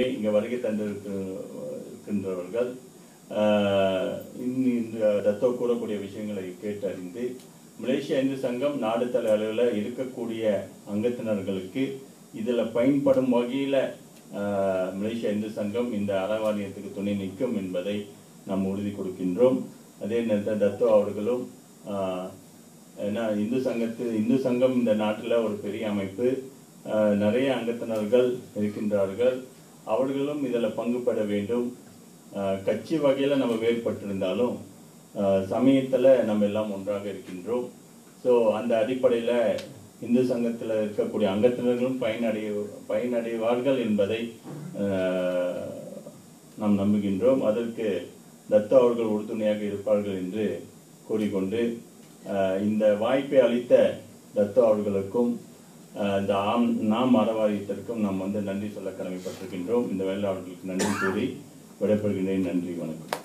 இங்கே வருகை தந்திருக்கின்றவர்கள் தத்தோ கூறக்கூடிய விஷயங்களை கேட்டறிந்து மலேசியா இந்து சங்கம் நாடு தலை அளவில் இருக்கக்கூடிய அங்கத்தினர்களுக்கு இதில் பயன்படும் வகையில் மலேசியா இந்து சங்கம் இந்த அறவாரியத்துக்கு துணை நிற்கும் என்பதை நாம் உறுதி கொடுக்கின்றோம். அதே நேரத்தில் தத்தோ அவர்களும் ஏன்னா இந்து சங்கம் இந்த நாட்டில் ஒரு பெரிய அமைப்பு, நிறைய அங்கத்தினர்கள் இருக்கின்றார்கள். அவர்களும் இதில் பங்கு பெற வேண்டும். கட்சி வகையில் நம்ம வேறுபட்டிருந்தாலும் சமயத்தில் நம்ம எல்லாம் ஒன்றாக இருக்கின்றோம். ஸோ அந்த அடிப்படையில் இந்து சங்கத்தில் இருக்கக்கூடிய அங்கத்தினர்களும் பயனடைவார்கள் என்பதை நாம் நம்புகின்றோம். அதற்கு தத்தோ அவர்கள் உறுதுணையாக இருப்பார்கள் என்று கூறிக்கொண்டு இந்த வாய்ப்பை அளித்த தத்தோ அவர்களுக்கும் இந்த நாம் அறவாரியத்திற்கும் நாம் நன்றி சொல்ல கடமைப்பட்டிருக்கின்றோம். இந்த வேலை அவர்களுக்கு நன்றி கூறி விடைபெறுகின்றேன். நன்றி, வணக்கம்.